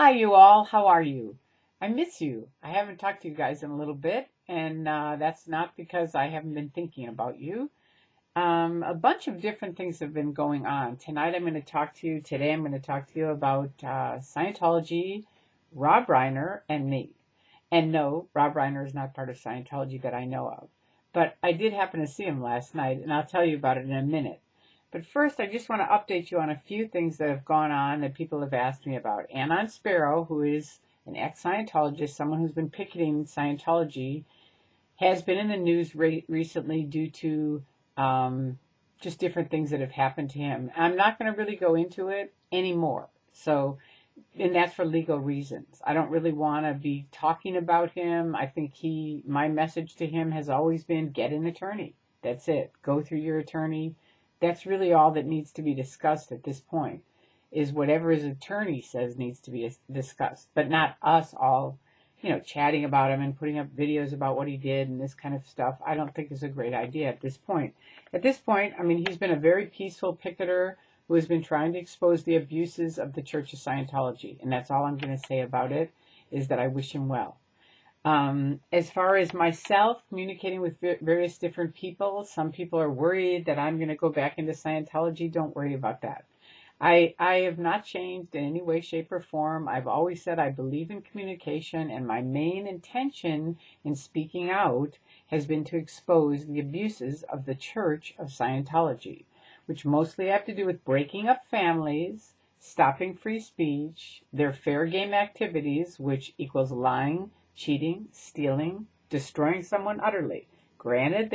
Hi, you all. How are you? I miss you. I haven't talked to you guys in a little bit, and that's not because I haven't been thinking about you. A bunch of different things have been going on. Today I'm going to talk to you about Scientology, Rob Reiner, and me. And no, Rob Reiner is not part of Scientology that I know of. But I did happen to see him last night, and I'll tell you about it in a minute. But first, I just want to update you on a few things that have gone on that people have asked me about. Anon Sparrow, who is an ex-Scientologist, someone who's been picketing Scientology, has been in the news recently due to just different things that have happened to him. I'm not going to really go into it anymore. And that's for legal reasons. I don't really want to be talking about him. I think my message to him has always been get an attorney. That's it. Go through your attorney. That's really all that needs to be discussed at this point, is whatever his attorney says needs to be discussed, but not us all, chatting about him and putting up videos about what he did and this kind of stuff. I don't think is a great idea at this point. At this point, I mean, he's been a very peaceful picketer who has been trying to expose the abuses of the Church of Scientology, and that's all I'm going to say about it, is that I wish him well. As far as myself communicating with various different people, some people are worried that I'm going to go back into Scientology. Don't worry about that. I have not changed in any way, shape, or form. I've always said I believe in communication, and my main intention in speaking out has been to expose the abuses of the Church of Scientology, which mostly have to do with breaking up families, stopping free speech, their fair game activities, which equals lying, cheating, stealing, destroying someone utterly. Granted,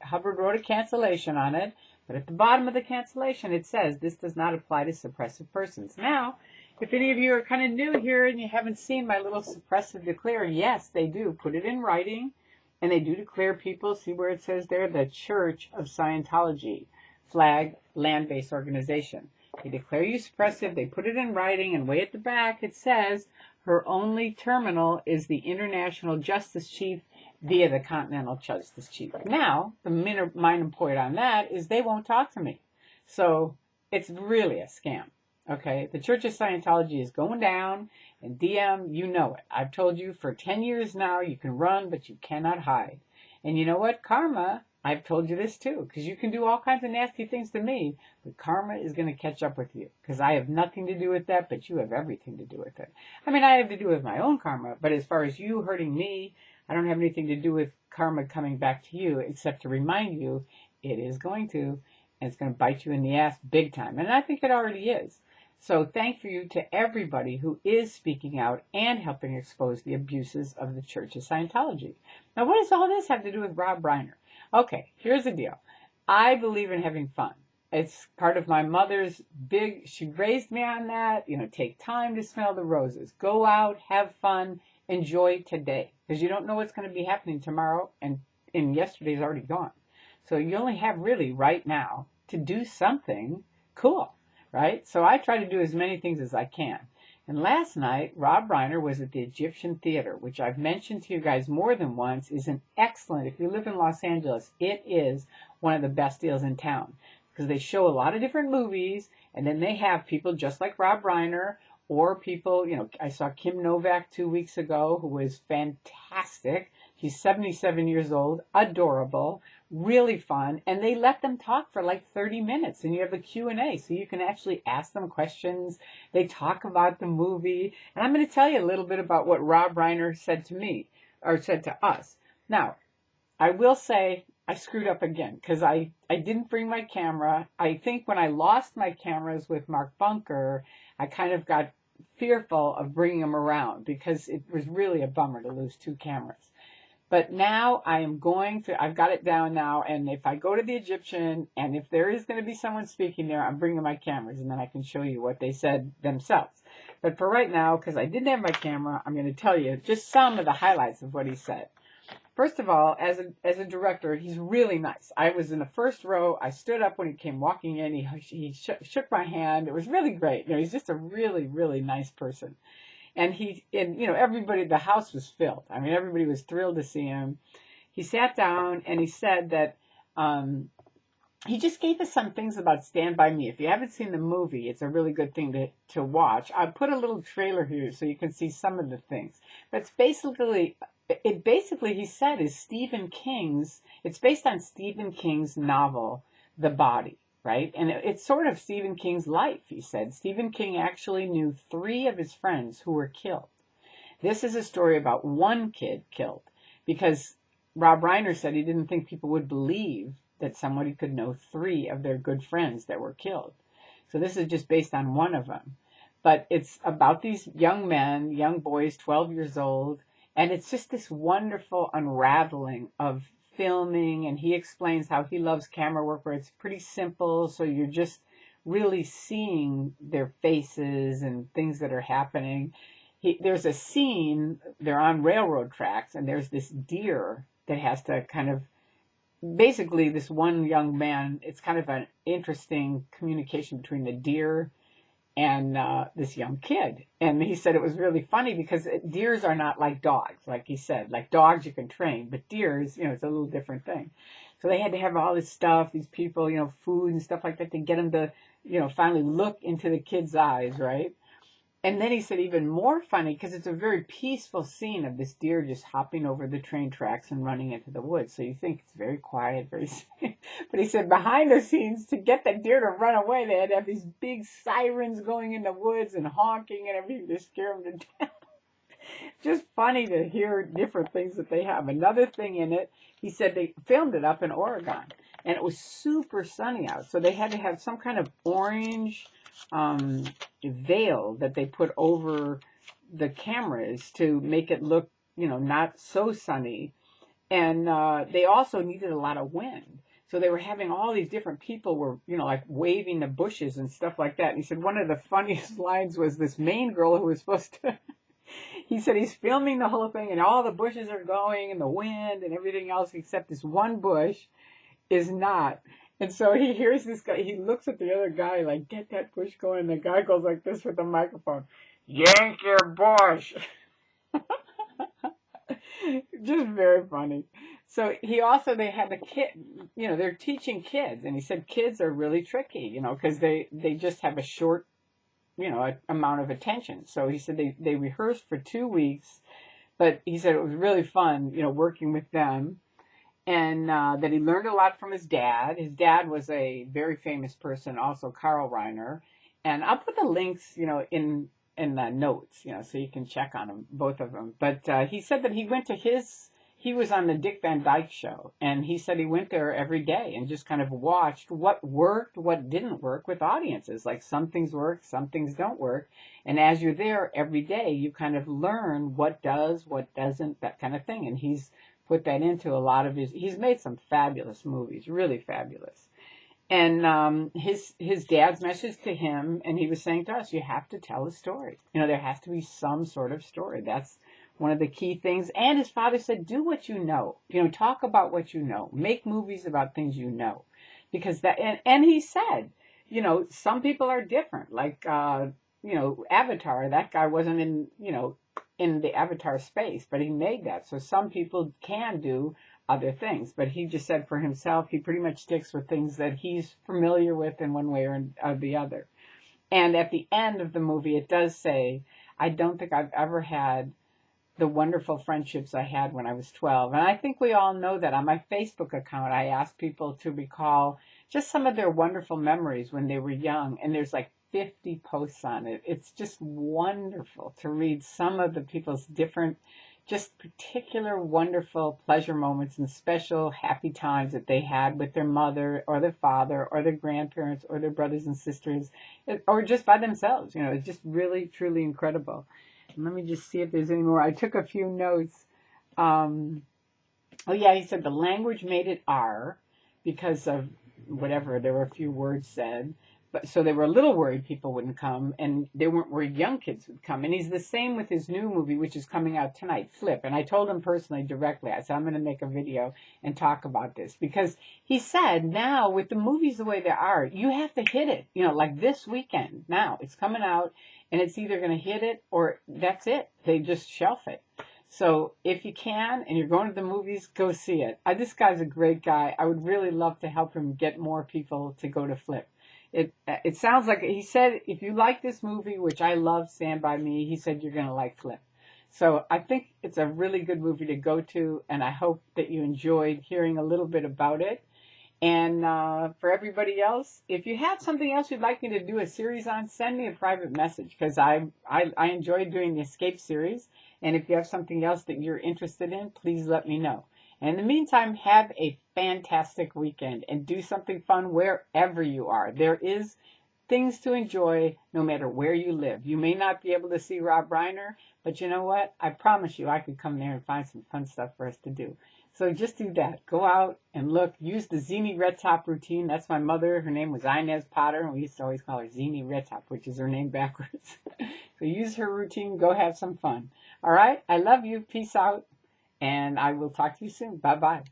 Hubbard wrote a cancellation on it, but at the bottom of the cancellation it says this does not apply to suppressive persons. Now, if any of you are kind of new here and you haven't seen my little suppressive declare, yes, they do put it in writing, and they do declare people, see where it says there, the Church of Scientology, flag, land-based organization. They declare you suppressive, they put it in writing, and way at the back it says, her only terminal is the International Justice Chief via the Continental Justice Chief. Now, the minor point on that is they won't talk to me. So it's really a scam. Okay, the Church of Scientology is going down, and DM, you know it. I've told you for 10 years now, you can run, but you cannot hide. And you know what? Karma, I've told you this too, because you can do all kinds of nasty things to me, but karma is going to catch up with you, because I have nothing to do with that, but you have everything to do with it. I mean, I have to do with my own karma, but as far as you hurting me, I don't have anything to do with karma coming back to you, except to remind you it is going to, and it's going to bite you in the ass big time. And I think it already is. So thank you to everybody who is speaking out and helping expose the abuses of the Church of Scientology. Now, what does all this have to do with Rob Reiner? Okay, here's the deal. I believe in having fun. It's part of my mother's she raised me on that, take time to smell the roses. Go out, have fun, enjoy today. Because you don't know what's going to be happening tomorrow, and yesterday's already gone. So you only have really right now to do something cool, right? So I try to do as many things as I can. And last night, Rob Reiner was at the Egyptian Theater, which I've mentioned to you guys more than once, is an excellent, if you live in Los Angeles, it is one of the best deals in town. Because they show a lot of different movies, and then they have people just like Rob Reiner, or people, I saw Kim Novak 2 weeks ago, who was fantastic. She's 77 years old, adorable, really fun, and they let them talk for like 30 minutes, and you have a Q&A, so you can actually ask them questions. They talk about the movie, and I'm going to tell you a little bit about what Rob Reiner said to me, or said to us. Now, I will say I screwed up again, because I didn't bring my camera. I think when I lost my cameras with Mark Bunker, I kind of got fearful of bringing them around, because it was really a bummer to lose 2 cameras. But now I've got it down now, and if I go to the Egyptian, and if there is going to be someone speaking there, I'm bringing my cameras, and then I can show you what they said themselves. But for right now, because I didn't have my camera, I'm going to tell you just some of the highlights of what he said. First of all, as a director, he's really nice. I was in the first row. I stood up when he came walking in. He shook my hand. It was really great. He's just a really, really nice person. And everybody, the house was filled. I mean, everybody was thrilled to see him. He sat down and he said that he just gave us some things about Stand By Me. If you haven't seen the movie, it's a really good thing to watch. I put a little trailer here so you can see some of the things. But it basically, he said, is it's based on Stephen King's novel, The Body, right? And it's sort of Stephen King's life, he said. Stephen King actually knew 3 of his friends who were killed. This is a story about one kid killed because Rob Reiner said he didn't think people would believe that somebody could know 3 of their good friends that were killed. So this is just based on one of them. But it's about these young men, young boys, 12 years old, and it's just this wonderful unraveling of filming, and he explains how he loves camera work where it's pretty simple, so you're just really seeing their faces and things that are happening. There's a scene, they're on railroad tracks, and there's this deer that has to kind of, basically this one young man, it's kind of an interesting communication between the deer and this young kid. And he said it was really funny because deers are not like dogs, like he said. Like dogs you can train, but deers, it's a little different thing. So they had to have all this stuff, these people, food and stuff like that to get them to, finally look into the kid's eyes, right? And then he said even more funny, because it's a very peaceful scene of this deer just hopping over the train tracks and running into the woods. So you think it's very quiet, very safe. But he said behind the scenes, to get that deer to run away, they had to have these big sirens going in the woods and honking and everything to scare them to death. Just funny to hear different things that they have. Another thing in it, he said they filmed it up in Oregon, and it was super sunny out. So they had to have some kind of orange veil that they put over the cameras to make it look, not so sunny. And they also needed a lot of wind. So they were having all these different people were, like waving the bushes and stuff like that. And he said one of the funniest lines was this main girl who was supposed to, he said he's filming the whole thing and all the bushes are going and the wind and everything else except this one bush is not. And so he hears this guy, he looks at the other guy like, get that bush going. And the guy goes like this with the microphone, yank your bush. Just very funny. So they had the kid, they're teaching kids. And he said kids are really tricky, because they just have a short, amount of attention. So he said they rehearsed for 2 weeks, but he said it was really fun, working with them. And that he learned a lot from his dad. His dad was a very famous person, also Carl Reiner. And I'll put the links, in the notes, so you can check on them, both of them. But he said that he was on the Dick Van Dyke Show, and he said he went there every day and just kind of watched what worked, what didn't work with audiences. Like some things work, some things don't work. And as you're there every day, you kind of learn what does, what doesn't, that kind of thing. And he's put that into a lot of he's made some fabulous movies, really fabulous. And his dad's message to him, and he was saying to us, you have to tell a story. There has to be some sort of story. That's one of the key things. And his father said, do what you know. Talk about what you know. Make movies about things you know. Because and he said, some people are different. Like, Avatar, that guy wasn't in the Avatar space, but he made that. So some people can do other things, but he just said for himself, he pretty much sticks with things that he's familiar with in one way or the other. And at the end of the movie, it does say, I don't think I've ever had the wonderful friendships I had when I was 12. And I think we all know that. On my Facebook account, I asked people to recall just some of their wonderful memories when they were young. And there's like 50 posts on it. It's just wonderful to read some of the people's different, just particular wonderful pleasure moments and special happy times that they had with their mother or their father or their grandparents or their brothers and sisters or just by themselves. It's just really, truly incredible. And let me just see if there's any more. I took a few notes. He said the language made it R because of whatever, there were a few words said. But so they were a little worried people wouldn't come, and they weren't worried young kids would come. And he's the same with his new movie, which is coming out tonight, Flip. And I told him personally, directly, I said, I'm going to make a video and talk about this. Because he said, now, with the movies the way they are, you have to hit it. Like this weekend, now, it's coming out, and it's either going to hit it or that's it. They just shelf it. So if you can and you're going to the movies, go see it. This guy's a great guy. I would really love to help him get more people to go to Flip. It sounds like he said if you like this movie, which I love, Stand By Me, he said you're going to like Flip. So I think it's a really good movie to go to, and I hope that you enjoyed hearing a little bit about it. And for everybody else, if you had something else you'd like me to do a series on, send me a private message because I enjoy doing the Escape series. And if you have something else that you're interested in, please let me know. And in the meantime, have a fantastic weekend and do something fun wherever you are. There is things to enjoy no matter where you live. You may not be able to see Rob Reiner, but you know what? I promise you I could come there and find some fun stuff for us to do. So just do that. Go out and look. Use the Zini Red Top routine. That's my mother. Her name was Inez Potter, and we used to always call her Zini Red Top, which is her name backwards. So use her routine. Go have some fun. All right? I love you. Peace out. And I will talk to you soon. Bye-bye.